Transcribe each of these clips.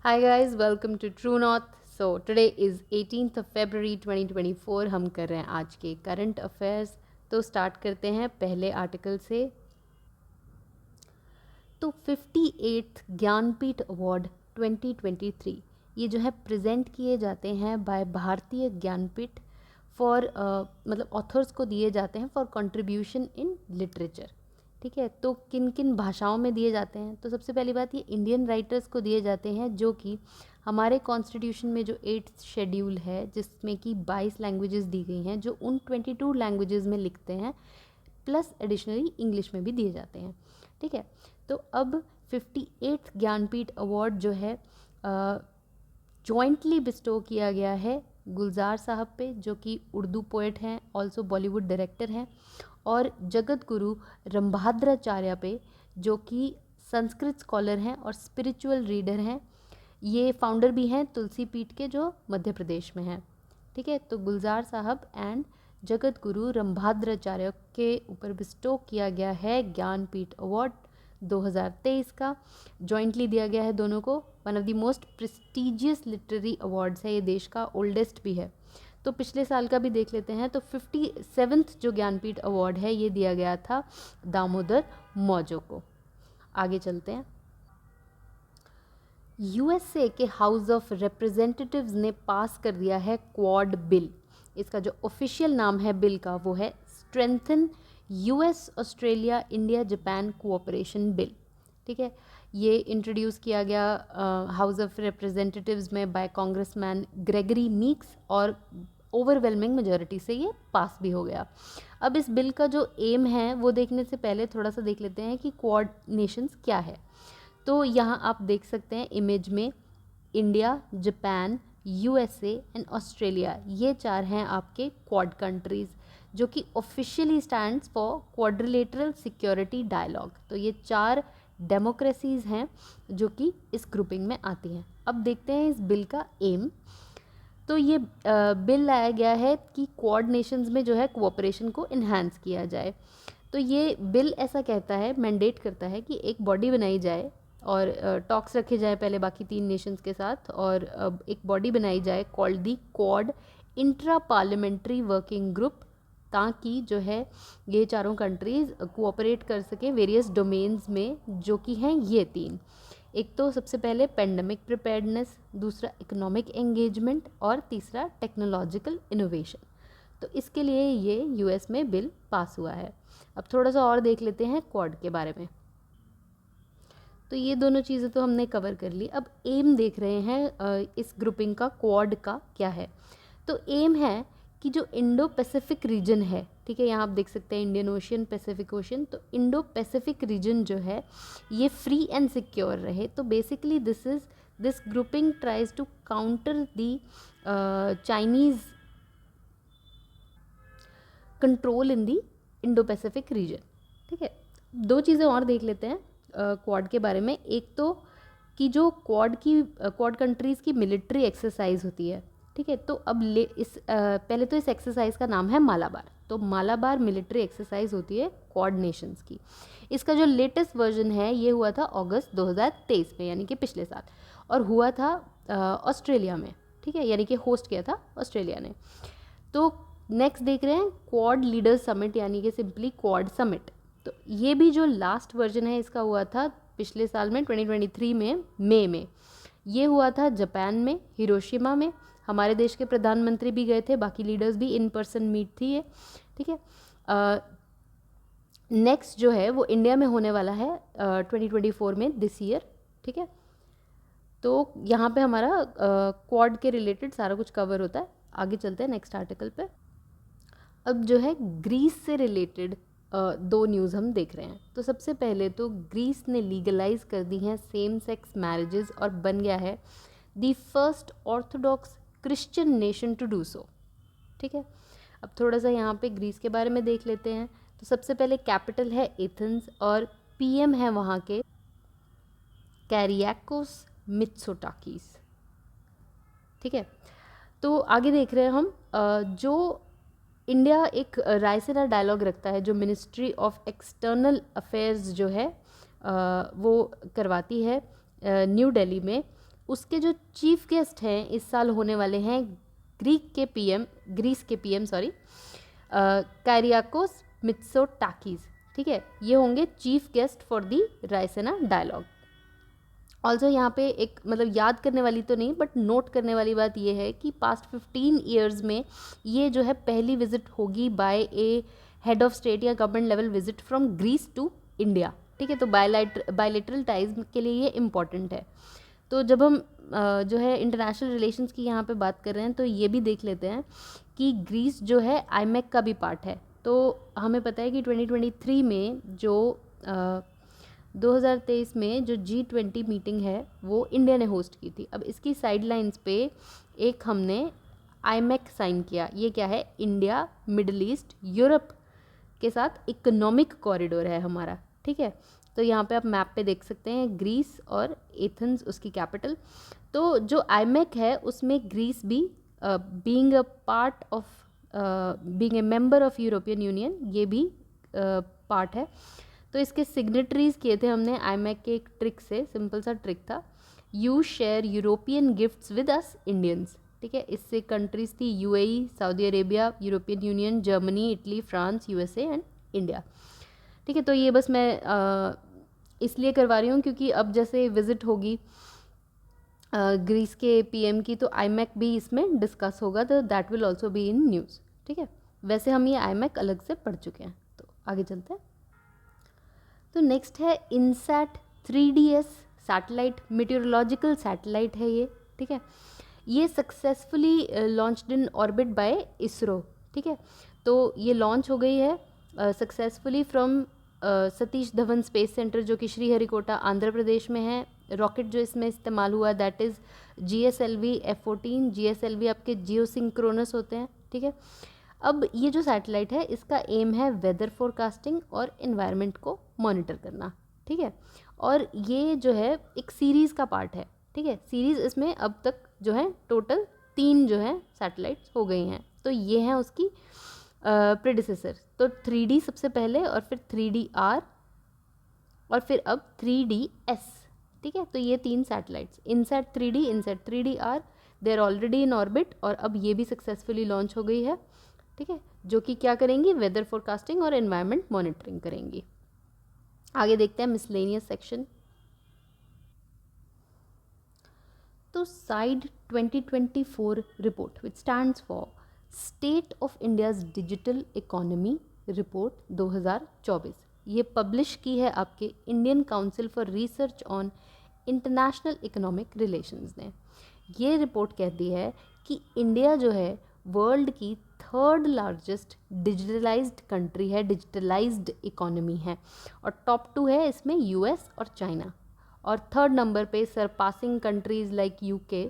Hi guys, welcome to True North. So today is 18th of February 2024. हम कर रहे हैं आज के करंट अफेयर्स. तो स्टार्ट करते हैं पहले आर्टिकल से. तो 58th ज्ञानपीठ अवार्ड 2023 ये जो है प्रेजेंट किए जाते हैं बाय भारतीय ज्ञानपीठ फॉर मतलब ऑथर्स को दिए जाते हैं फॉर कंट्रीब्यूशन इन लिटरेचर. ठीक है, तो किन किन भाषाओं में दिए जाते हैं? तो सबसे पहली बात, ये इंडियन राइटर्स को दिए जाते हैं जो कि हमारे कॉन्स्टिट्यूशन में जो 8th शेड्यूल है जिसमें कि 22 लैंग्वेजेस दी गई हैं, जो उन 22 लैंग्वेजेस में लिखते हैं, प्लस एडिशनली इंग्लिश में भी दिए जाते हैं. ठीक है, तो अब 58th ज्ञानपीठ अवार्ड जो है जॉइंटली बिस्टो किया गया है गुलजार साहब पे, जो कि उर्दू पोएट हैं, ऑल्सो बॉलीवुड डायरेक्टर हैं, और जगत गुरु रंभाद्राचार्य पे, जो कि संस्कृत स्कॉलर हैं और स्पिरिचुअल रीडर हैं. ये फाउंडर भी हैं तुलसी पीठ के, जो मध्य प्रदेश में हैं. ठीक है, तो गुलजार साहब एंड जगत गुरु रंभाद्राचार्य के ऊपर बिस्टो किया गया है ज्ञानपीठ अवार्ड 2023 का. जॉइंटली दिया गया है दोनों को. One of the most prestigious literary awards है ये, देश का ओल्डेस्ट भी है. तो पिछले साल का भी देख लेते हैं. तो 57th जो ज्ञानपीठ अवार्ड है ये दिया गया था दामोदर मौजो को. आगे चलते हैं. यूएसए के हाउस ऑफ रिप्रेजेंटेटिव्स ने पास कर दिया है क्वाड बिल. इसका जो ऑफिशियल नाम है बिल का वो है strengthen US Australia India Japan cooperation bill. ठीक है, ये इंट्रोड्यूस किया गया हाउस ऑफ रिप्रेजेंटेटिव्स में बाय कांग्रेसमैन ग्रेगरी मीक्स, और ओवरवेलमिंग मेजॉरिटी से ये पास भी हो गया. अब इस बिल का जो एम है वो देखने से पहले थोड़ा सा देख लेते हैं कि क्वाड नेशंस क्या है. तो यहाँ आप देख सकते हैं इमेज में India, Japan, USA and Australia, ये चार हैं आपके क्वाड कंट्रीज़, जो कि officially stands for quadrilateral security dialogue. तो ये चार डेमोक्रेसीज़ हैं जो कि इस ग्रुपिंग में आती हैं. अब देखते हैं इस बिल का एम. तो ये बिल लाया गया है कि क्वाड नेशंस में जो है कोऑपरेशन को इन्हांस किया जाए. तो ये बिल ऐसा कहता है, मैंडेट करता है कि एक बॉडी बनाई जाए और टॉक्स रखे जाए पहले बाकी 3 नेशंस के साथ, और एक बॉडी बनाई जाए called the quad intra parliamentary working group, ताकि जो है ये चारों कंट्रीज़ कोऑपरेट कर सके वेरियस डोमेन्स में, जो कि हैं ये 3. एक तो सबसे पहले पेंडेमिक प्रिपेयर्डनेस, दूसरा इकोनॉमिक एंगेजमेंट, और तीसरा टेक्नोलॉजिकल इनोवेशन. तो इसके लिए ये यूएस में बिल पास हुआ है. अब थोड़ा सा और देख लेते हैं क्वाड के बारे में. तो ये दोनों चीज़ें तो हमने कवर कर ली. अब एम देख रहे हैं इस ग्रुपिंग का, क्वाड का क्या है. तो एम है कि जो इंडो पैसिफिक रीजन है, ठीक है, यहाँ आप देख सकते हैं इंडियन ओशियन, पैसिफिक ओशियन, तो इंडो पैसिफिक रीजन जो है ये फ्री एंड सिक्योर रहे. तो basically this grouping tries to counter the Chinese control in the Indo Pacific region. ठीक है, 2 चीज़ें और देख लेते हैं क्वाड के बारे में. एक तो कि जो क्वाड कंट्रीज़ की मिलिट्री एक्सरसाइज होती है. ठीक है, तो अब पहले तो इस एक्सरसाइज का नाम है मालाबार. तो मालाबार मिलिट्री एक्सरसाइज होती है क्वाड नेशंस की. इसका जो लेटेस्ट वर्जन है ये हुआ था अगस्त 2023 में, यानी कि पिछले साल, और हुआ था ऑस्ट्रेलिया में. ठीक है, यानी कि होस्ट किया था ऑस्ट्रेलिया ने. तो नेक्स्ट देख रहे हैं क्वाड लीडर्स समिट, यानी कि सिंपली क्वाड समिट. तो ये भी जो लास्ट वर्जन है इसका हुआ था पिछले साल में 2023 में मई में. ये हुआ था जापान में, हिरोशिमा में. हमारे देश के प्रधानमंत्री भी गए थे, बाकी लीडर्स भी, इन पर्सन मीट थी ये. ठीक है, नेक्स्ट जो है वो इंडिया में होने वाला है 2024 में, दिस ईयर. ठीक है, तो यहाँ पे हमारा क्वाड के रिलेटेड सारा कुछ कवर होता है. आगे चलते हैं नेक्स्ट आर्टिकल पे. अब जो है ग्रीस से रिलेटेड 2 न्यूज़ हम देख रहे हैं. तो सबसे पहले तो ग्रीस ने लीगलाइज कर दी हैं सेम सेक्स मैरिजेस और बन गया है the first Orthodox Christian nation to do so. ठीक है, अब थोड़ा सा यहाँ पे ग्रीस के बारे में देख लेते हैं. तो सबसे पहले कैपिटल है एथेंस और पीएम है वहाँ के कैरियाकोस मित्सोटाकीस. ठीक है, तो आगे देख रहे हैं हम जो इंडिया एक रायसीना डायलॉग रखता है, जो मिनिस्ट्री ऑफ एक्सटर्नल अफेयर्स जो है वो करवाती है न्यू दिल्ली में. उसके जो चीफ गेस्ट हैं इस साल होने वाले हैं ग्रीस के पीएम कायरियाकोस मित्सोटाकीस, ठीक है, ये होंगे chief guest for the Raisina Dialogue. Also यहाँ पे एक मतलब याद करने वाली तो नहीं बट नोट करने वाली बात ये है कि पास्ट 15 ईयर्स में ये जो है पहली विजिट होगी by a head of state या government level visit from Greece to India, ठीक है। तो बायलैटरल टाइज के लिए ये इम्पॉर्टेंट है। तो जब हम जो है इंटरनेशनल रिलेशंस की यहाँ पे बात कर रहे हैं तो ये भी देख लेते हैं कि ग्रीस जो है आईमैक का भी पार्ट है। तो हमें पता है कि 2023 में जो 2023 में जो G20 मीटिंग है वो इंडिया ने होस्ट की थी। अब इसकी साइडलाइंस पे एक हमने आईमैक साइन किया। ये क्या है? इंडिया मिडल ईस्ट यूरोप के साथ इकोनॉमिक कॉरिडोर है हमारा, ठीक है। तो यहाँ पे आप मैप पे देख सकते हैं ग्रीस और एथेंस उसकी कैपिटल। तो जो आईमैक है उसमें ग्रीस भी being a part of being a member of European union ये भी पार्ट है। तो इसके सिग्नेटरीज किए थे हमने आईमैक के एक ट्रिक से, सिंपल सा ट्रिक था, you share European gifts with us Indians, ठीक है। इससे कंट्रीज थी UAE, Saudi Arabia, European union, Germany, Italy, France, USA and India, ठीक है। तो ये बस मैं इसलिए करवा रही हूँ क्योंकि अब जैसे विजिट होगी ग्रीस के पीएम की तो आईमैक भी इसमें डिस्कस होगा, तो that will also be in news, ठीक है। वैसे हम ये आईमैक अलग से पढ़ चुके हैं। तो आगे चलते हैं। तो नेक्स्ट है INSAT 3DS satellite, meteorological satellite है ये, ठीक है। ये successfully launched in orbit by ISRO, ठीक है। तो ये लॉन्च हो गई है successfully from Satish Dhawan Space Centre जो कि श्रीहरिकोटा आंध्र प्रदेश में है। रॉकेट जो इसमें इस्तेमाल हुआ that is GSLV F-14। GSLV आपके जियो सिंक्रोनस होते हैं, ठीक है। अब ये जो सैटेलाइट है इसका एम है वेदर फोरकास्टिंग और एनवायरनमेंट को मॉनिटर करना, ठीक है। और ये जो है एक सीरीज़ का पार्ट है, ठीक है। सीरीज़ इसमें अब तक जो है टोटल 3 जो है सैटेलाइट्स हो गई हैं। तो ये हैं उसकी प्रेडिसेसर। तो 3D सबसे पहले और फिर 3DR और फिर अब 3DS, ठीक है। तो ये 3 satellites INSAT 3D, INSAT 3DR, they are already in orbit और अब ये भी सक्सेसफुली लॉन्च हो गई है, ठीक है। जो कि क्या करेंगी? वेदर फोरकास्टिंग और एनवायरनमेंट मॉनिटरिंग करेंगी। आगे देखते हैं मिसलेनियस सेक्शन। तो side 2024 report which stands for state of India's digital economy report 2024, ये पब्लिश की है आपके Indian council for research on international economic relations ने। ये रिपोर्ट कहती है कि इंडिया जो है वर्ल्ड की 3rd लार्जेस्ट डिजिटलाइज्ड कंट्री है, डिजिटलाइज्ड इकोनॉमी है, और टॉप 2 है इसमें US और चाइना, और 3rd नंबर पे सरपासिंग कंट्रीज़ लाइक UK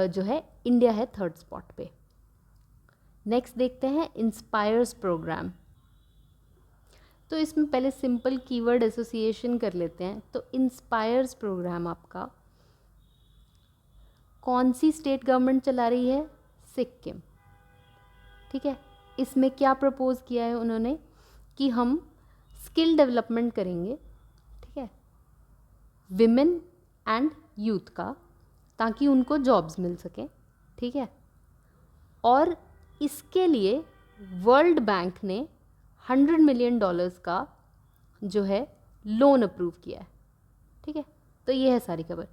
जो है इंडिया है 3rd स्पॉट पे। नेक्स्ट देखते हैं इंस्पायर्स प्रोग्राम। तो इसमें पहले सिंपल कीवर्ड एसोसिएशन कर लेते हैं। तो इंस्पायर्स प्रोग्राम आपका कौन सी स्टेट गवर्नमेंट चला रही है? सिक्किम, ठीक है। इसमें क्या प्रपोज किया है उन्होंने कि हम स्किल डेवलपमेंट करेंगे, ठीक है, विमेन एंड यूथ का, ताकि उनको जॉब्स मिल सकें, ठीक है। और इसके लिए वर्ल्ड बैंक ने $100 मिलियन का जो है लोन अप्रूव किया है, ठीक है। तो ये है सारी खबर।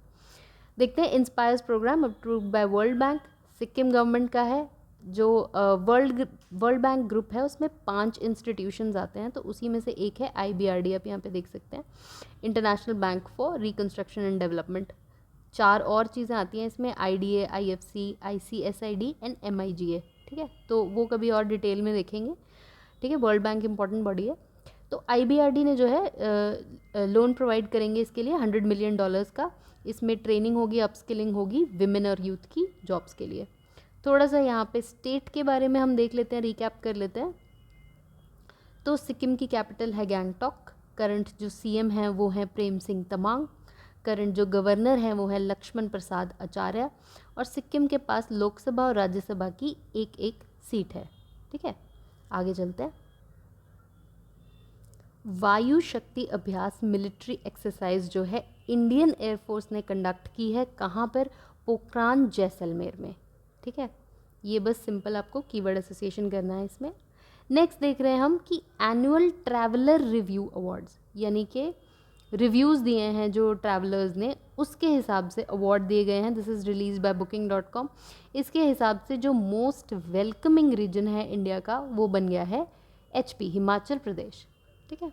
देखते हैं inspires programme approved by World Bank, Sikkim government का है। जो वर्ल्ड बैंक ग्रुप है उसमें 5 इंस्टीट्यूशंस आते हैं, तो उसी में से एक है IBRD, आप यहाँ पे देख सकते हैं, international bank for reconstruction and development. 4 और चीज़ें आती हैं इसमें, IDA, IFC, ICSID and MIGA, ठीक है। तो वो कभी और डिटेल में देखेंगे, ठीक है। वर्ल्ड बैंक इंपॉर्टेंट बॉडी है। तो IBRD ने जो है लोन प्रोवाइड करेंगे इसके लिए $100 मिलियन का। इसमें ट्रेनिंग होगी, अपस्किलिंग होगी विमेन और यूथ की जॉब्स के लिए। थोड़ा सा यहाँ पे स्टेट के बारे में हम देख लेते हैं, रिकैप कर लेते हैं। तो सिक्किम की कैपिटल है गैंगटॉक। करंट जो CM हैं वो हैं प्रेम सिंह तमांग। करंट जो गवर्नर हैं वो है लक्ष्मण प्रसाद आचार्य। और सिक्किम के पास लोकसभा और राज्यसभा की एक सीट है, ठीक है। आगे चलते हैं। वायु शक्ति अभ्यास मिलिट्री एक्सरसाइज जो है इंडियन एयरफोर्स ने कंडक्ट की है, कहाँ पर? पोखरान जैसलमेर में। ठीक है, ये बस सिंपल आपको कीवर्ड एसोसिएशन करना है इसमें। नेक्स्ट देख रहे हैं हम कि एनुअल ट्रैवलर रिव्यू अवार्ड्स, यानी कि रिव्यूज़ दिए हैं जो ट्रैवलर्स ने, उसके हिसाब से अवार्ड दिए गए हैं। This is release by booking.com। इसके हिसाब से जो मोस्ट वेलकमिंग रीजन है इंडिया का वो बन गया है HP, हिमाचल प्रदेश। ठीक है,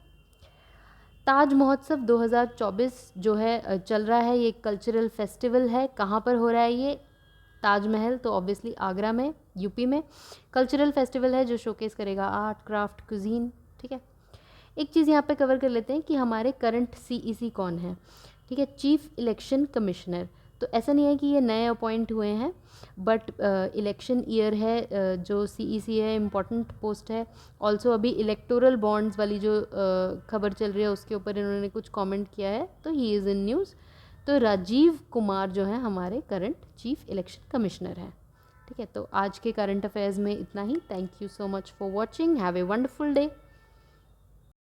ताज महोत्सव 2024 जो है चल रहा है, ये कल्चरल फेस्टिवल है। कहाँ पर हो रहा है ये? ताजमहल तो ऑब्वियसली आगरा में, यूपी में। कल्चरल फेस्टिवल है जो शोकेस करेगा आर्ट, क्राफ्ट, कुजीन। ठीक है, एक चीज़ यहाँ पे कवर कर लेते हैं कि हमारे करंट CEC कौन है। ठीक है, चीफ इलेक्शन कमिश्नर। तो ऐसा नहीं है कि ये नए अपॉइंट हुए हैं, बट इलेक्शन ईयर है, जो CEC है इम्पॉर्टेंट पोस्ट है। ऑल्सो अभी इलेक्टोरल बॉन्ड्स वाली जो खबर चल रही है उसके ऊपर इन्होंने कुछ कमेंट किया है, तो ही इज़ इन न्यूज़। तो राजीव कुमार जो है हमारे करंट चीफ इलेक्शन कमिश्नर हैं। ठीक है, तो आज के करंट अफेयर्स में इतना ही। Thank you so much for watching, have a wonderful day.